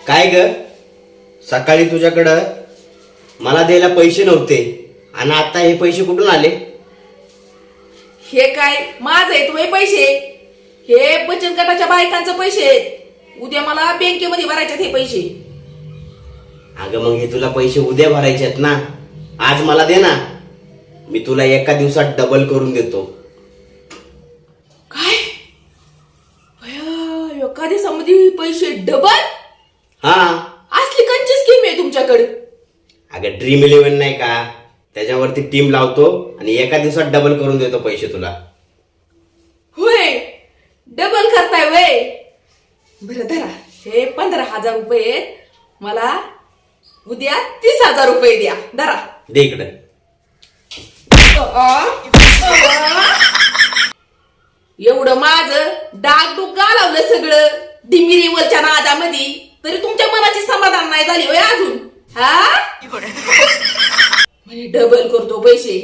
काय ग, सकाळी तुझ्याकडं मला द्यायला पैसे नव्हते आणि आता हे पैसे कुठून आले? हे काय माझं आहे तुम्ही पैसे? हे बचत गटाच्या बायकांचे पैसे आहेत. उद्या मला बँकेमध्ये भरायचे हे पैसे. अगं मग हे तुला पैसे उद्या भरायचे आहेत ना, आज मला दे ना, मी तुला एका दिवसात डबल करून देतो. काय भया, एका दिवसामध्ये पैसे डबल? हा, असली कंची स्कीम आहे तुमच्याकडे? अगं Dream11 नाही का, त्याच्यावरती टीम लावतो आणि एका दिवसात डबल करून देतो पैसे तुला. होय, डबल करताय वय? बरं धरा, हे 15,000 रुपये आहेत. मला उद्या 30,000 रुपये द्या. धरा. दे इकडे. एवढं माझं डागडुग घालवलं सगळं डिमिरीवरच्या नादामध्ये, तरी तुमच्या मनाची समाधान नाही झाली होय अजून? हा, म्हणे डबल करतो पैसे.